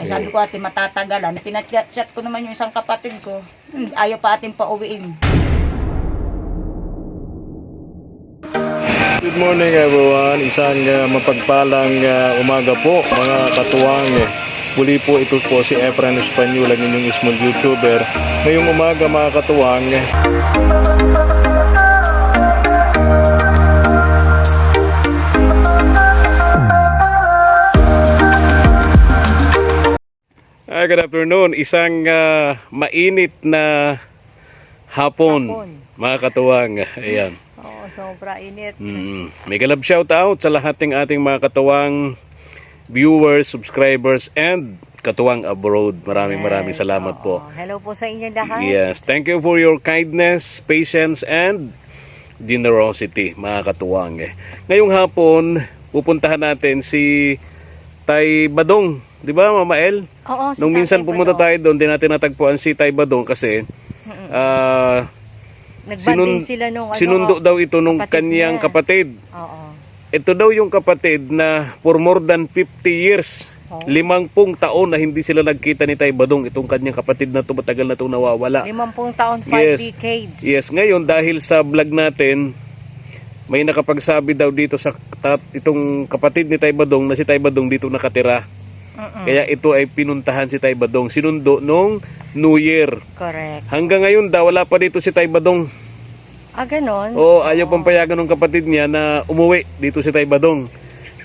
Ay sabi ko ate matatagalan. Pinachat ko naman yung isang kapatid ko. Ayaw pa ating pauwiin. Good morning everyone. Isang mapagpalang umaga po mga katuwang. Muli po ito po si Efren Espanyol, ang inyong small YouTuber. Ngayong umaga mga katuwang. Good afternoon. Isang mainit na hapon mga katuwang. Ayan. Oo, sobra init. Mega love shout out sa lahat ng ating mga katuwang viewers, subscribers, and katuwang abroad. Maraming salamat po. Hello po sa inyo lahat. Yes, thank you for your kindness, patience, and generosity, mga katuwang. Ngayong hapon, pupuntahan natin si Tay Badong. Di ba, Mama El? Oo, Nung minsan pumunta tayo doon, di natin natagpuan si Tay Badong kasi nagbanding sila nung sinundo daw ito nung kanyang kapatid. Oo. Ito daw yung kapatid na for more than 50 years, 50 taon na hindi sila nagkita ni Tay Badong. Itong kanyang kapatid na ito, matagal na itong nawawala. 50 taon, 5 decades. Yes, ngayon dahil sa vlog natin, may nakapagsabi daw dito sa itong kapatid ni Tay Badong na si Tay Badong dito nakatira. Kaya ito ay pinuntahan si Tay Badong. Sinundo nung New Year. Correct. Hanggang ngayon daw, wala pa dito si Tay Badong. Ah, ganon? Oo, ayaw pang payagan ng kapatid niya na umuwi dito si Tay Badong.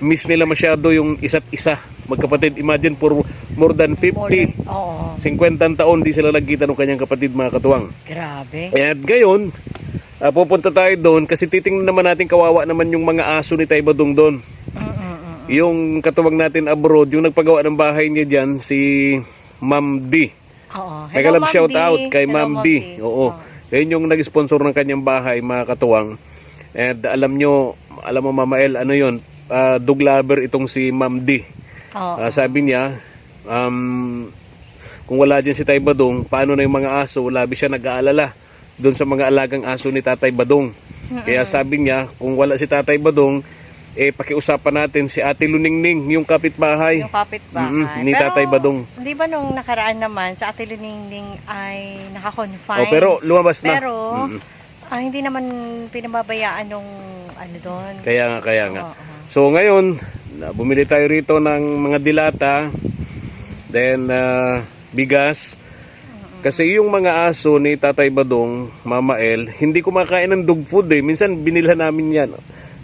Miss nila masyado yung isa't isa. Magkapatid, imagine for more than 50. Oo. 50 taon di sila nagkita ng kanyang kapatid, mga katuwang. Grabe. At ngayon, pupunta tayo doon kasi titingnan naman natin, kawawa naman yung mga aso ni Tay Badong doon. Yung katuwang natin abroad, yung nagpagawa ng bahay niya dyan, si Ma'am D. Oo. Mega love shout out kay Ma'am D. Oo. Yun yung nag-sponsor ng kanyang bahay, mga katuwang. And alam mo Mama El, ano yun? Dog lover itong si Ma'am D. Sabi niya, kung wala dyan si Tay Badong, paano na yung mga aso? Labi siya nag-aalala doon sa mga alagang aso ni Tatay Badong. Kaya sabi niya, kung wala si Tatay Badong, pakiusapan natin si Ate Luningning, yung kapitbahay. Yung kapitbahay. Ni Tatay Badong. Di ba nung nakaraan naman, sa Ate Luningning ay naka-confine? Pero lumabas na. Pero, hindi naman pinababayaan nung ano doon. Kaya nga. So ngayon, bumili tayo rito ng mga dilata, then bigas. Kasi yung mga aso ni Tatay Badong, Mama El, hindi kumakain ng dog food eh. Minsan binilhan namin yan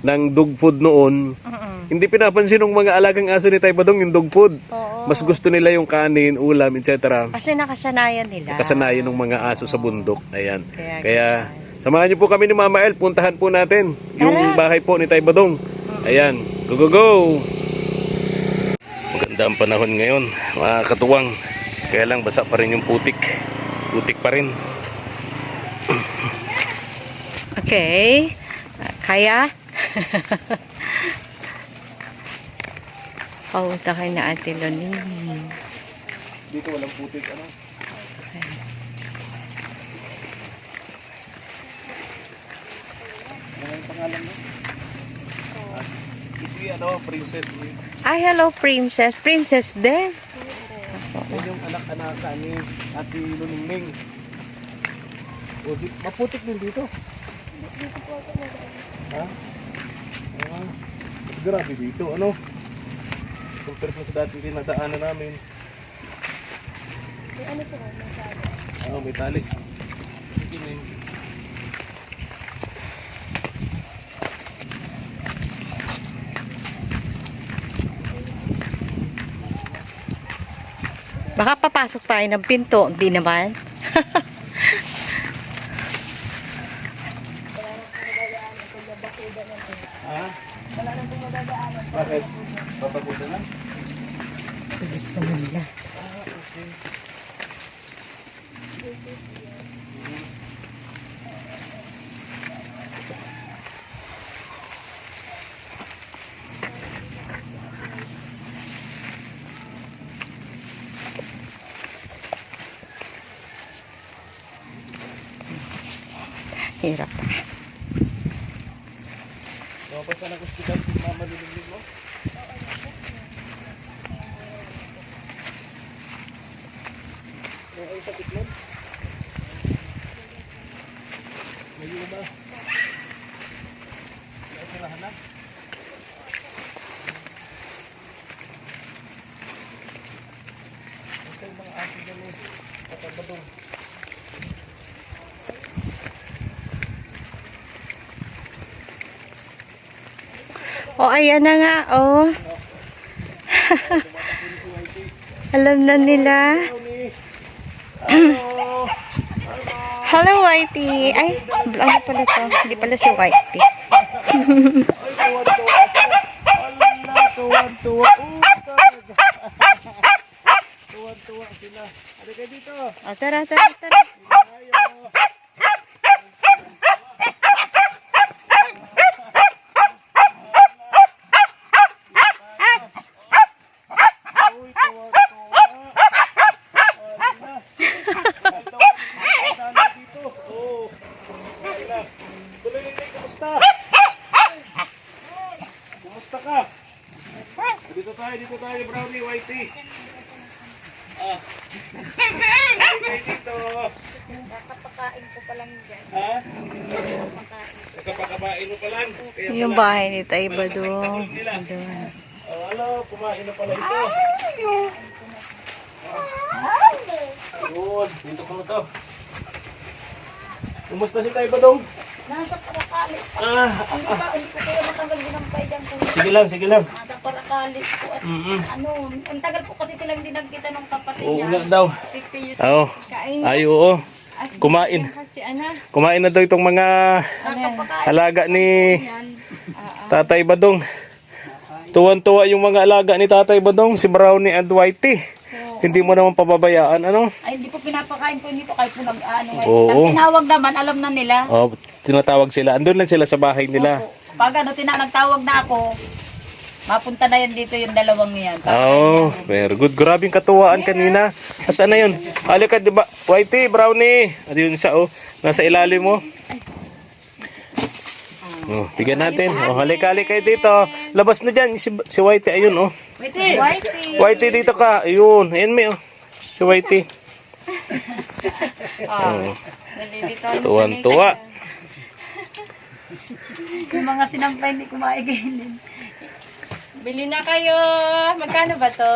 ng dog food noon. Hindi pinapansin ng mga alagang aso ni Tay Badong yung dog food. Mas gusto nila yung kanin, ulam, etc. Kasi nakasanayan nila. Nakasanayan ng mga aso sa bundok. Ayan. Kaya samahan niyo po kami ni Mama El. Puntahan po natin yung bahay po ni Tay Badong. Ayan. Go! Maganda ang panahon ngayon, mga katuwang. Kaya lang basa pa rin yung putik. Putik pa rin. Okay. Kaya? Pauta kayo na Ate Luningning. Dito walang putik, ano? Okay. Ano yung pangalan mo? Isi, Princess. Ay, hello, Princess. Princess din. Yan yung anak-anak ni Ate Luningning. Maputik din dito. Ha? Mas grabe dito, ano? Compare mo sa dati dinadaanan namin. May ano po? May tali. May tali. Sige, may. Baka papasok tayo ng pinto. Hindi naman. Bakit? Papagutan na? Bilis naman nila. Hirap. Lumabas ka ng ospital si Mama Luningning mo? ay sakit nun. May luma. May sirahan na. Ito yung mga asin dyan eh. Katabadong. O, ayan na nga, oh. Alam na nila. Hello, Whitey. Ay, ano pala to? Hindi pala si Whitey. Tuwan-tuwa. Tuwan-tuwa sila. Ano kayo dito? O, tara, tara, tara. Tayo. Uy, tuwan-tuwa. Wala. Dali dito. Oh. Wala. Tuloy-tuloy, kumusta? Kumusta ka? Dito tayo, Brownie, Whitey. Ah. Kayo dito. Kakapakain ko pa lang dyan. Ha? Kakapakabain mo pa lang. Kaya Yung pala, bahay ni Taiba doon. nila. Oh, hello, kumain na pala ito. Ayun, dito ko na to. Kumusta si Tay Badong? Nasa Parakali. Hindi ko kaya matanggal ginampay dyan. Sige lang, sige lang. Nasa Parakali po at ano, ang tagal po kasi sila hindi nagkita ng kapatid Oo niya. nga daw. 50 years. Oo. Ay, oo. Kumain. Kasi, ana, Kumain na daw itong mga Kakapakain alaga ni yan. Tatay Badong. Tuwan-tuwa yung mga alaga ni Tatay Badong, si Brownie and Whitey. Hindi mo naman pababayaan, ano? Ay, hindi po pinapakain po dito kahit po nag-ano ngayon. Oo. Ang tinawag naman, alam na nila. Oh, tinatawag sila. Andun lang sila sa bahay nila. Opo. Pag nagtawag na ako, mapunta na yan dito yung dalawang yan. Oh, very good. Grabing katuwaan kanina. Asan na yun? Halika, di ba? Whitey, Brownie. Ano yun isa, oh. Nasa ilalim mo. Oh, tignan natin. Oh, halika kayo dito. Labas na dyan. Si Whitey, ayun, oh. Wait, Whitey, dito ka. Ayun. Ayun, may, oh. Si Whitey. Oh, tuwan-tuwa. yung mga sinampay hindi kumaiginin. bili na kayo. Magkano ba to?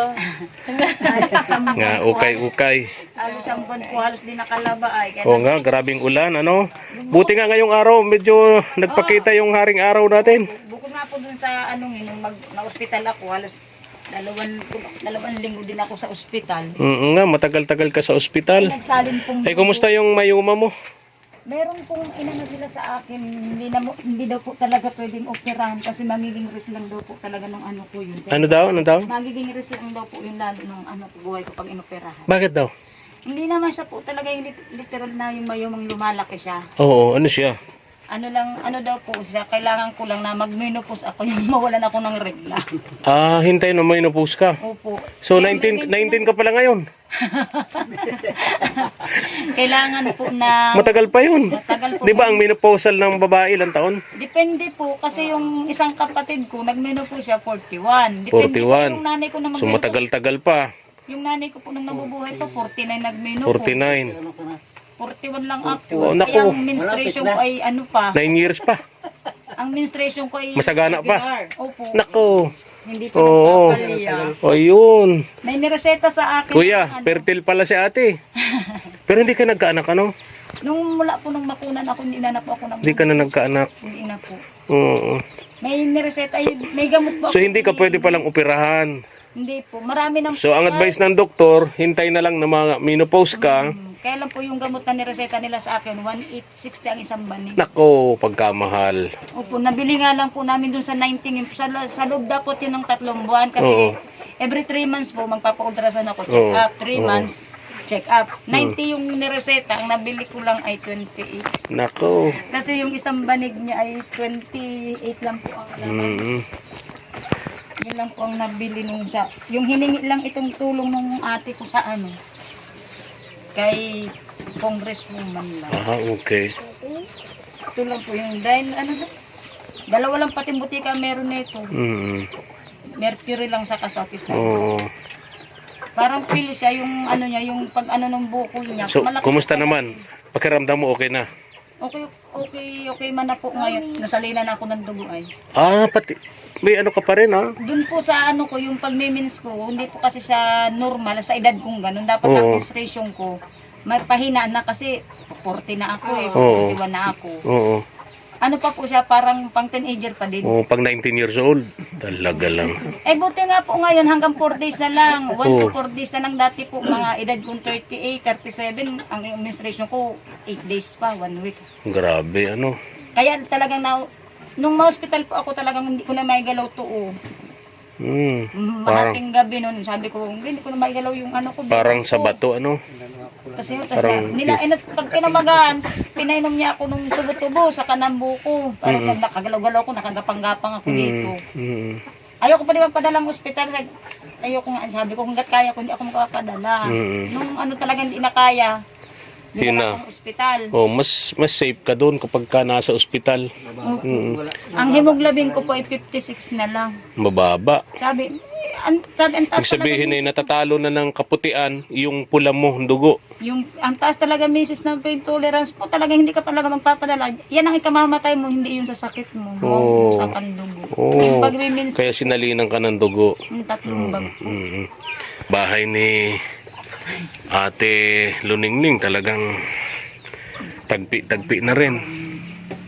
Nga, ukay-ukay. Halos ang buwan po, halos di nakalaba ay. Kaya Oo nga, grabing ulan, ano? Buti nga ngayong araw, medyo nagpakita yung haring araw natin. bukod nga po dun sa anong nung na-hospital ako, halos dalawang linggo din ako sa ospital. Nga, matagal-tagal ka sa ospital. Nagsalin pong Ay, kumusta yung mayuma mo? meron pong inano sila sa akin, hindi daw po talaga pwedeng operahan kasi magiging risk lang daw po talaga ng ano ko yun. Kaya Ano daw? Ano daw? magiging risk lang daw po yun lalo ng ano ko buhay ko pag inoperahan. Bakit daw? Hindi naman siya po talaga yung literal na yung mayumang lumalaki siya. Oo, ano siya? Ano daw po siya, kailangan ko lang na mag-menopause ako yung mawalan ako ng regla. Ah, hintay na may napus ka. Opo. So, 19 ka pala ngayon. Kailangan po na Matagal pa yun. matagal po. Di ba ang menopausal ng babae ilang taon? Depende po kasi yung isang kapatid ko nag-menopause siya 41. Depende po 41. yung nanay ko na So, mag-menopause. matagal-tagal pa. Yung nanay ko po nung nabubuhay po 49 nag-menopause. 49. 41 lang ako. Oh, naku. Kaya ang menstruation ko ay ano pa. 9 years pa. Ang menstruation ko ay Masagana pa. regular. Opo. Nako. Hindi pa Oo. nagpapaliya. O yun. May nireseta sa akin. Kuya, ano, fertile pala si ate. Pero hindi ka nagkaanak, ano? nung mula po nung makunan ako, hindi na po ako nag Hindi ka na nagkaanak. Hindi na po. Oo. May nireseta, may gamot po So ako. hindi ka pwede palang operahan. Hindi po. Marami nang So ang advice ng doktor, hintay na lang na mga menopause ka. Kaya lang po yung gamot na nireseta nila sa akin, 1,860 ang isang banig. Nako, pagkamahal. Opo, nabili nga lang po namin dun sa 19, sa loob dapat yun ng 3 buwan kasi Oo. every 3 months po magpapa-ultrasound ako, check Oo. up, 3 Oo. months, check up. 90 yung nireseta, ang nabili ko lang ay 28. Nako. Kasi yung isang banig niya ay 28 lang po ang laman. Mm. Yun lang po ang nabili nung sa, yung hiningi lang itong tulong nung ate ko sa ano, kay congresswoman lang. Ah, okay. Ito lang po yung, dahil ano ba, dalawa lang pating butika meron na ito. Mm. Mercury lang sa kasakis na. Oo. Parang pili siya yung ano niya, yung pag ano ng buko niya. So, Malaki kumusta siya. naman? Pakiramdam mo okay na? Okay man na po ngayon. Nasalinan ako ng dugo ay. Ah, pati may ano ka pa rin ha? Doon po sa ano ko, yung pagmimins ko, hindi po kasi siya normal sa edad kong ganun. Dapat Oo. ang menstruation ko, may pahinaan na kasi 40 na ako eh, Oo. 41 na ako. Oo. Ano pa po siya, parang pang teenager pa din. Oh, pag 19 years old, talaga lang. Eh buti nga po ngayon hanggang 4 days na lang. 1 to Oo. 4 days na lang dati po. Mga edad kong 38, 37, ang menstruation ko 8 days pa, 1 week. Grabe, ano? Kaya talagang nung ma-hospital po ako talagang hindi ko na maigalaw to. Parang, Mahating gabi nun, sabi ko, hindi ko na maigalaw yung ano ko. parang sa bato, ano? Kasi Parang- pag kinamagaan, pinainom niya ako nung tubo-tubo sa kanang buko. Parang nakagalaw-galaw ko, nakagapang-gapang ako dito. Ayoko pa naman padalang ospital. Ayoko nga, sabi ko, hanggat kaya ko, hindi ako makapadala. Nung ano talaga hindi na kaya, Yun dinala na. akong ospital. Oh, mas safe ka doon kapag ka nasa ospital. Ang hemoglobin ko po ay 56 na lang. Mababa. Sabi, ang taas Ibig sabihin talaga, ay natatalo na ng kaputian yung pula mo, dugo. ang taas talaga misis ng pain tolerance po, talaga hindi ka talaga magpapadala. Yan ang ikamamatay mo, hindi yung sa sakit mo. Oo. Sa kandugo. Oo. Yung pag-remins, Kaya sinalinan ka ng dugo. yung tatlong bag po. Bahay ni Ate Luningning talagang tagpi na rin.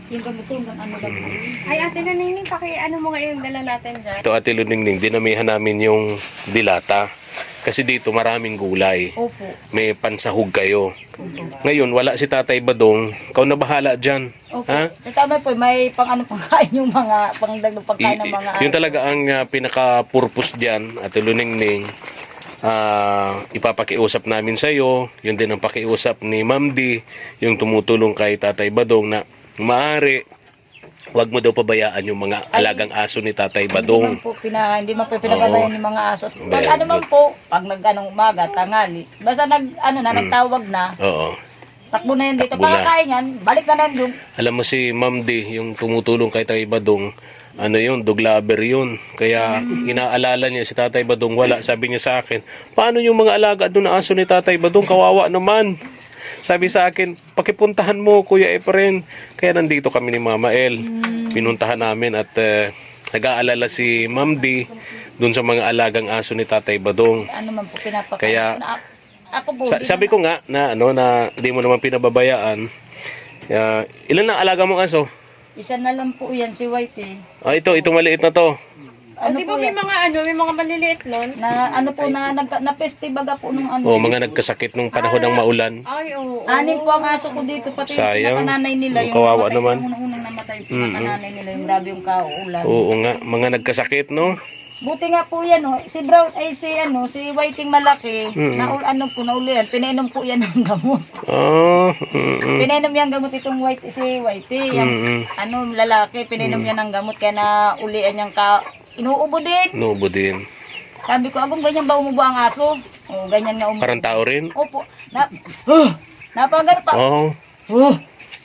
Yung gamutong ano lang po. Ay, ate Naningning, ano mo ngayon dala natin dyan? Ito Ate Luningning, dinamihan namin yung dilata. Kasi dito maraming gulay. Opo. May pansahog kayo. Ngayon, wala si Tatay Badong. Ikaw na bahala dyan. Opo. Ha? Tama po, may pang ano pangkain yung mga pangdagdag pagkain ng mga Yun talaga ang pinaka-purpose dyan, Ate Luningning. Ipapakiusap namin sa iyo, yun din ang pakiusap ni Ma'am D, yung tumutulong kay Tatay Badong na maaari wag mo daw pabayaan yung mga alagang aso ni Tatay Badong. Hindi man po pinagbabayan ng mga aso. Pag Very ano man po, pag nag-anong umaga, tangali, basta nagtawag na, Oo. takbo na yan dito. Takbo na. Pagkakain yan, balik na yan yung Alam mo si Ma'am D, yung tumutulong kay Tatay Badong, ano yun, dog lover yun. Kaya inaalala niya si Tatay Badong wala. Sabi niya sa akin, paano yung mga alaga doon na aso ni Tatay Badong? Kawawa naman. Sabi sa akin, pakipuntahan mo Kuya Efren. Kaya nandito kami ni Mama El. Pinuntahan namin at nag-aalala si Ma'am D doon sa mga alagang aso ni Tatay Badong. ano man po pinapakain. Kaya, Ako po, Sabi ko nga na na di mo naman pinababayaan. Ilan ang alaga mong aso? isa na lang po yan, si Whitey. Itong maliit na to. Ano Di ba po may yan? may mga maliliit nun? Na peste baga po nung ano. O mga nagkasakit nung panahon ng maulan. Ay, oo. Anin po ang aso ko dito, pati Sayang. yung pinaka-nanay nila. Yung Kawawa namatay, naman. Yung unang namatay, pinaka-nanay nila, yung labi yung kauulan. Oo nga, mga nagkasakit no. Buti nga po yan, si Brown, si Whiting malaki, naulian, pinainom po yan ng gamot. Pinainom yan gamot itong si Whitey, yung lalaki, pinainom yan ng gamot, kaya naulian niyang inuubo din. Nubo din. Sabi ko, agong ganyan ba umubo ang aso? O, ganyan nga umubo. Parang tao rin. Opo, napagal pa. Oo.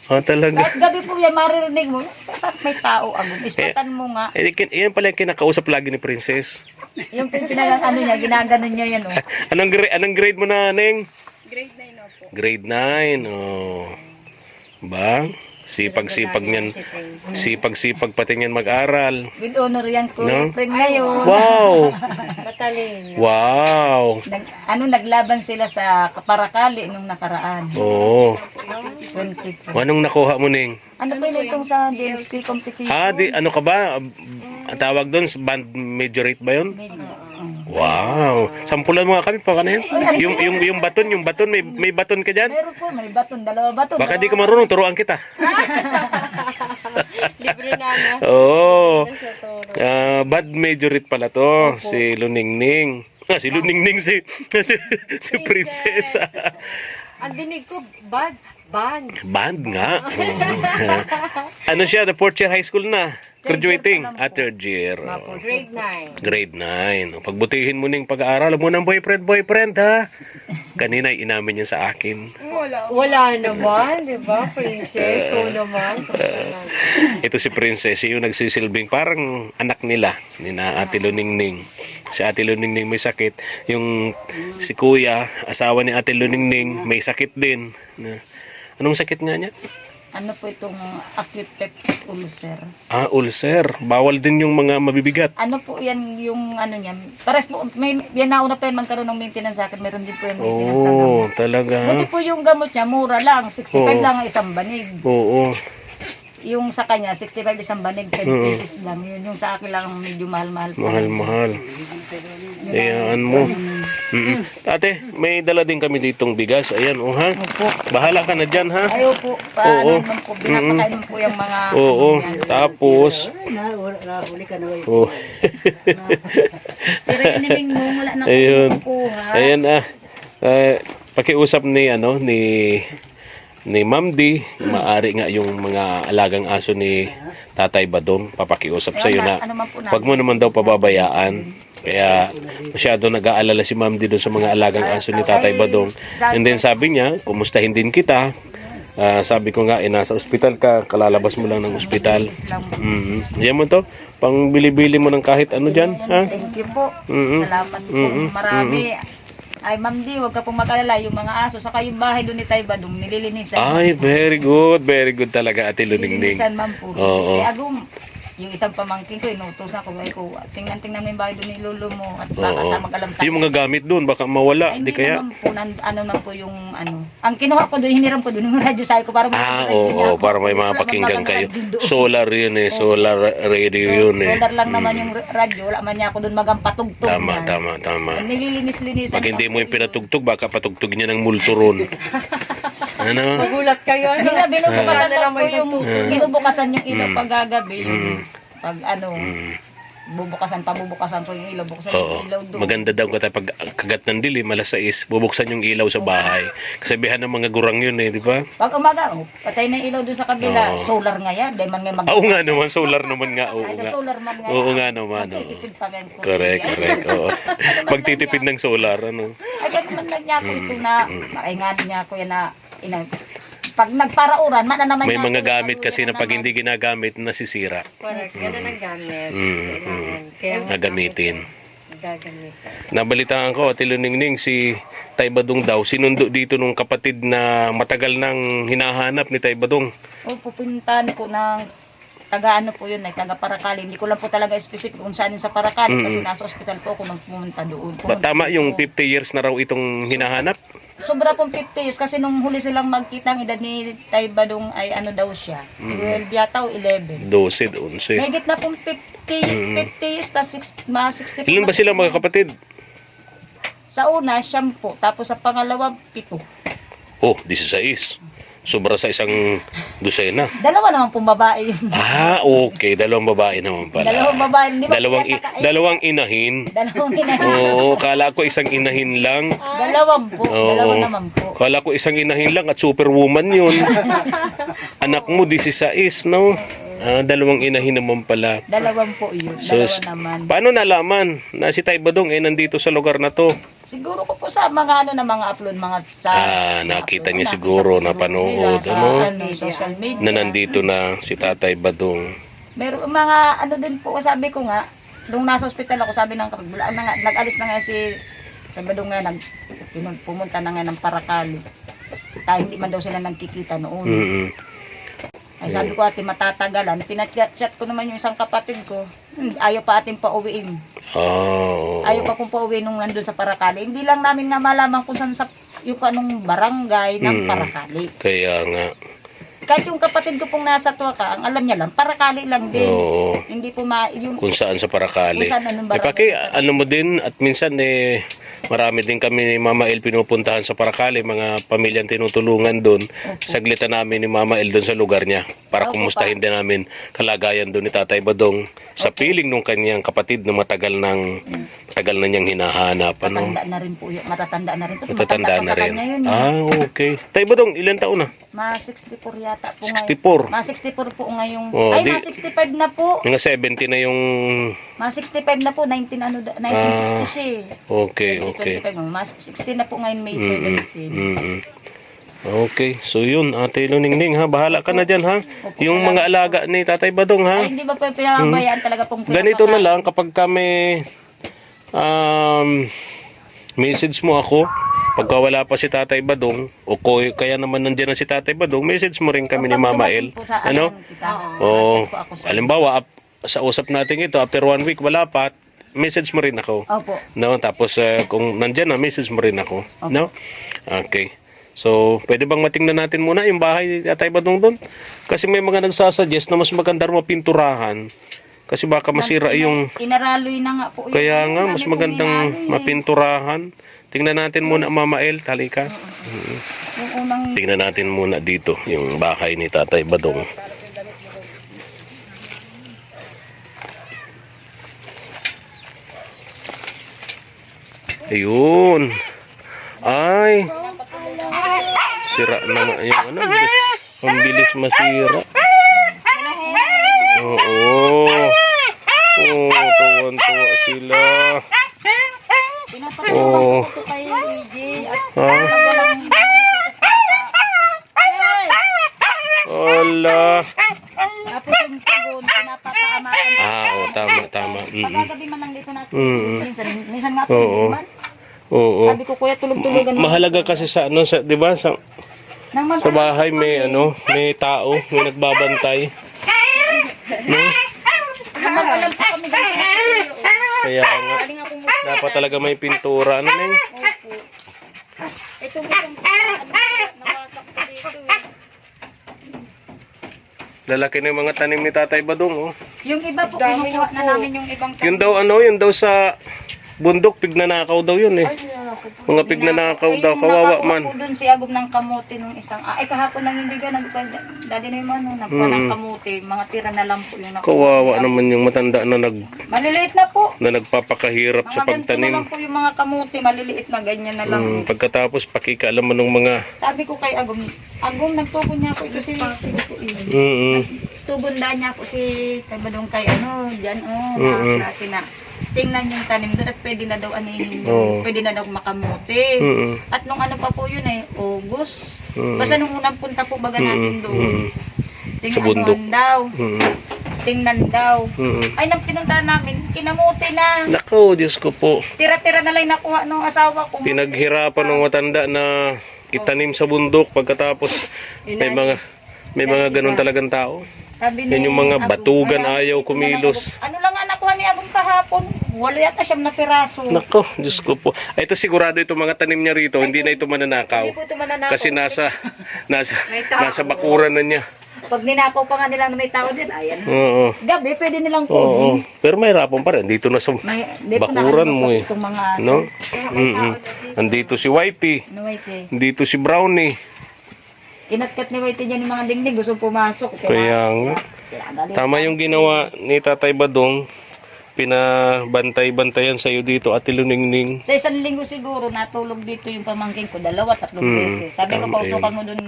Talaga. Kahit gabi po yan, maririnig mo, ba't may tao agong? Ispatan mo nga. Yan pala yung kinakausap lagi ni Princess. Yung pinagang niya, ginaganon niya yan, oh. Anong grade mo na, Neng? Grade 9 na po. Grade 9. Oh. Ba? Sipag-sipag niyan. Sipag-sipag pati niyan mag-aral. With honor yan ko, No? friend ngayon. Wow! Matalin. Wow! Naglaban sila sa Kaparakali nung nakaraan. Oo. 22. Anong nakuha mo, Neng? Ano ba yun itong sa DLC competition? Ano ka ba? Ang tawag doon, band majorate ba yun? Wow! Sampulan mo nga kami pa kanin. Yung baton, may baton ka dyan? Meron po, may baton, dalawa baton. Baka di ka marunong, turuan kita. Libre na na. Oo. Bad majorate pala to. Si Luningning. Si Luningning, si Princesa. Ang dinig ko, band. Band nga. Ano siya, the fourth year high school na. Graduating. Third year. Grade 9. Grade 9. Pagbutihin mo ning pag-aaral mo ng boyfriend ha. Kanina inamin niya sa akin. Wala naman, di ba, Princess? Ikaw naman. Ito si Princess, yung nagsisilbing parang anak nila ni na Ate Luningning. si Ate Luningning may sakit. Yung si Kuya, asawa ni Ate Luningning, may sakit din. Anong sakit nga niya? Ano po itong acute peptic ulcer. Ah, ulcer. Bawal din yung mga mabibigat. Ano po yan yung ano niya. Pares po, may, yan nauna pa yan magkaroon ng maintenance sa akin. Meron din po yung maintenance na gamot. Oo, talaga. Buti po yung gamot niya, mura lang. 65 Oo. lang ang isang banig. Oo. Yung sa kanya, 65 isang banig, 10 pieces lang. Yun, yung sa akin lang medyo mahal-mahal po. Mahal-mahal. Ayan mo. Ate, may dala din kami ditong bigas. Ayan, ha? Opo. Bahala ka na dyan, ha? Ayaw po, paano naman po, binapakain mo po yung mga... Oo. Tapos... Oh. Pero iniming mo, wala na Ayun. kukuha. Ayan, pakiusap ni, ni Ma'am D, maari nga yung mga alagang aso ni Tatay Badong, papakiusap sa iyo na Ano man po namin, wag mo naman daw pababayaan. Kaya masyado nag-aalala si Ma'am D doon sa mga alagang aso ni Tatay Badong. And then sabi niya, kumustahin din kita. Sabi ko nga, nasa ospital ka, kalalabas mo lang ng ospital. Yan mo to, pang bili-bili mo ng kahit ano dyan. Ha? Thank you po. Salamat po. Marami. Ay, Ma'am D, huwag ka pong mag-alala. Yung mga aso, saka yung bahay doon ni Tay Badong, nililinisan. Ay, very good talaga, Ate Luningning. Nililinisan, Ma'am po. Oo. Kasi Agum, yung isang pamangkin ko, inuutosan ko, ay ko, tingnan mo yung bahay doon ni Lolo mo at baka Oo. sa mag-alam tayo. Yung mga gamit doon, baka mawala, Ay, di hindi kaya? naman po, ano na po yung ano. Ang kinuha ko doon, hiniram ko doon yung radyo sa ko para may Oo, para may mapakinggan kayo. Solar yun solar radio yun Solar lang naman yung radyo, wala man niya ako doon magampatugtog. Tama. Nililinis-linisan. Pag hindi mo yung pinatugtog, baka patugtog niya ng multuron. Ano? Magulat kayo. Hindi na, binubukasan lang po yung, binubukasan yung ilaw pag gagabi. Pag pabubukasan ko yung ilaw, buksan Oo. yung ilaw doon. Maganda daw kapag kagat ng dilim, alas 6, bubuksan yung ilaw sa bahay. Kasabihan ng mga gurang yun di ba? Pag umaga, patay na yung ilaw doon sa kabila. Oo. Solar nga yan, dahil man nga mag- Oo nga naman, solar naman nga. Oo Kahit nga. solar man nga. Oo nga naman. Oo. Magtitipid pa ganyan ko. Correct. Oo. Magtitipid ng solar, ano? Ay, ganun man lang niya ako ito na, makainganin niya ako yan na, pag nagparauran, mana naman May niya mga ako, gamit kasi na naman. pag hindi ginagamit, nasisira. Correct. Ganun ang gamit. Kaya Na gamitin. gagamitin. Nabalitaan ko, Ate Luningning, si Tay Badong daw, sinundo dito nung kapatid na matagal nang hinahanap ni Tay Badong. O, pupuntahan ko ng taga ano po yun, taga Paracali. Hindi ko lang po talaga specific kung saan yung sa Paracali kasi nasa ospital po ako nang pumunta doon. Tama yung 50 years na raw itong hinahanap? Sobra pong 50 years kasi nung huli silang magkita ang edad ni Tay Badong ay ano daw siya. 12 yata o 11. 12, 11. May gitna pong 50 years, tas 60 Ilan ba sila mga kapatid? Sa una, 10. Tapos sa pangalawa, 7. Oh, 16. Sobra sa isang dosena. Dalawa naman pong babae yun. Ah, okay. Dalawang babae naman pala. Dalawang babae. Di ba Dalawang inahin. Dalawang inahin. Oo, kala ko isang inahin lang. Dalawang po. Oo. Dalawa naman po. Kala ko isang inahin lang at superwoman yun. Anak mo, 16, no? Dalawang inahin naman pala. Dalawang po yun. So, Dalawa naman. paano nalaman na si Tay Badong nandito sa lugar na to? Siguro ko po sa mga mga upload, mga sa... Nakita niya nakita siguro, po napanood, nila sa ano? social media. Na nandito na si Tatay Badong. Meron mga din po, sabi ko nga, nung nasa ospital ako, sabi ng kapag nag-alis na nga si Badong nga, pumunta na nga ng Paracali. Hindi man daw sila nagkikita noon. Ay sabi ko ate matatagalan, pinachat ko naman yung isang kapatid ko, ayaw pa ating pauwiin. Ayaw pa kong pauwiin nung nandun sa Paracali. Hindi lang namin nga malaman kung saan sa yung anong barangay ng Paracali. Kaya nga. Kahit yung kapatid ko pong nasa Tuaca, ang alam niya lang, Paracali lang din. Oo. Hindi po yung Kung saan sa Paracali. Kung saan anong barangay Paki, sa Paracali. ano mo din, at minsan marami din kami ni Mama El pinupuntahan sa Paracali, mga pamilyang tinutulungan doon. Saglitan namin ni Mama El doon sa lugar niya para Opo, kumustahin din namin kalagayan doon ni Tatay Badong sa piling nung kanyang kapatid na matagal na niyang hinahanap. Ano? Matatanda na rin po yun. Matatanda na rin po. Matatanda Matanda na pa sa rin. kanya yun. Okay. Tay Badong, ilan taon na? Mga 64 yata po 64. Mga 64 po ngayong... Oh, ay, di- mga 65 na po. Mga 70 na yung... Mga 65 na po. 1960 siya eh. Okay. 25, mga 60 na po ngayon May 17. Okay, so yun, Ate Luningning ha, bahala ka na dyan ha. Yung mga alaga ni Tatay Badong ha. Ay, hindi ba po pinabayaan talaga pong Ganito na lang kapag kami message mo ako. Pagka wala pa si Tatay Badong, o kaya naman nandiyan na si Tatay Badong, message mo rin kami ni Mama El. Ano? O, halimbawa, sa usap natin ito, after 1 week, wala pa, message mo rin ako. Opo. No? Tapos, kung nandiyan na, message mo rin ako. No? Okay. So, pwede bang matingnan natin muna yung bahay ni Tatay Badong doon? Kasi may mga nagsasuggest na mas maganda mapinturahan. Kasi baka masira yung... Inaraloy na nga po. Kaya nga, mas magandang mapinturahan. Tingnan natin muna, Mama El, talika. Yung unang... Tingnan natin muna dito, yung bahay ni Tatay Badong. Ayun. Ay. Sira na nga yung ano. Ang bilis masira. Oo. Oh, tuwan-tuwa sila. Pinapatulong ko kay EJ at Ha? walang... Ala. Tapos yung tugon, pinapapaamakan. Oo, tama. Pagkagabi man lang dito natin. Mm. Minsan nga po, Oo. man. Oo. Sabi ko, kuya, tulog-tulogan mo. Mahalaga kasi sa ano, sa, 'di ba? Sa bahay may ano, may tao, may nagbabantay. No? Alam po kami dito. Kaya nga, Galing ako mo. dapat talaga may pintura. Ano Neng? Opo. Itong nawasak ko dito. Lalaki na yung mga tanim ni Tatay Badong, oh. Yung iba po, kinukuha na namin yung ibang Yun daw sa bundok, pignanakaw daw yun eh. Mga pignanakaw daw, kawawa man. Nakakuha po dun si Agom ng kamote nung isang, kahapon lang yung biga, dali na yung ano, nagkuha ng kamote, mga tira na lang po yung nakuha. Kawawa naman yung matanda na Maliliit na po. nagpapakahirap sa Mga ganito na pagtanim. lang po yung mga kamote, maliliit na ganyan na lang. Pagkatapos pakikaalam mo ng mga Sabi ko kay Agom, nagtugon niya po ito si tugon na niya po si Tabadong kay ano, dyan natin na. Tingnan yung tanim doon at pwede na daw pwede na daw makamote. At nung ano pa po yun August. Basta nung unang punta po baga natin doon. Sa bundok. Tingnan daw. Ay, nang pinuntahan namin, kinamote na. Nako, Diyos ko po. Tira-tira na lang nakuha nung asawa ko. Pinaghirapan ng matanda na itanim sa bundok pagkatapos may mga ganun talagang tao. Sabi Yan yung mga batugan, ayaw kumilos. Ano lang nga nakuha ni Agong kahapon? Walo yata siyam na piraso. Nako, Diyos ko po. Ay, ito sigurado itong mga tanim niya rito, hindi na ito mananakaw. Hindi po ito mananakaw. Kasi nasa bakuran na niya. Pag ninakaw pa nga nilang may tao din, ayan. Oo. Gabi, pwede nilang Oo. kunin. Pero may hirapan pa rin. Dito na sa Di po bakuran mo eh. Itong mga aso. No? Andito si Whitey. No, wait eh. Dito si Brownie. Kinatkat ni Whitey dyan yung mga dingding. Gusto pumasok. Kaya nga. Tama yung ginawa ni Tatay Badong. Pinabantay-bantayan sa'yo dito, Ate Luningning. Sa isang linggo siguro, natulog dito yung pamangking ko. 2-3 beses. Sabi ko, tama pausukan mo dun,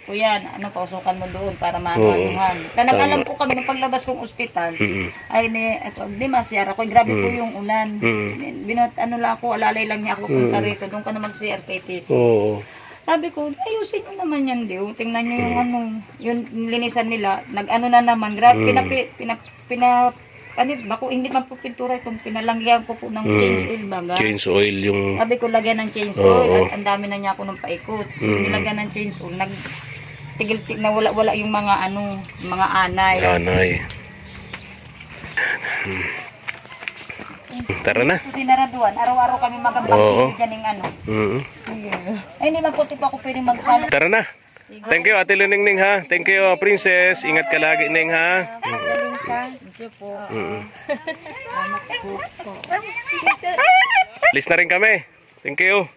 kuya, pausukan mo doon para maanuhan. Nag-alam po kami nung paglabas kong ospital. Ay, di masyara ko. Grabe po yung ulan. Lang ako, alalay lang niya ako punta rito. Doon ka na mag-CR kay Tito. Oo. Sabi ko, ayusin mo naman yan, Dio. Tingnan nyo yung yung linisan nila. Nag-ano na naman. Grabe, hindi man po pintura itong pinalangyan ko po ng change oil baga. Change oil yung... Sabi ko, lagyan ng change oil. Ang dami na niya ako nung paikot. Nilagyan ng change oil. Tigil-tig na wala yung mga mga anay. Anay. Tara na. Sinaraduan. Araw-araw kami magambang dyan ng Ay, hindi man po tipo ako pwedeng magsala. Tara na. Thank you, Ate Luningning ha. Thank you, Princess. Ingat ka lagi, Ning ha. Thank you po. Alis na rin kami. Thank you.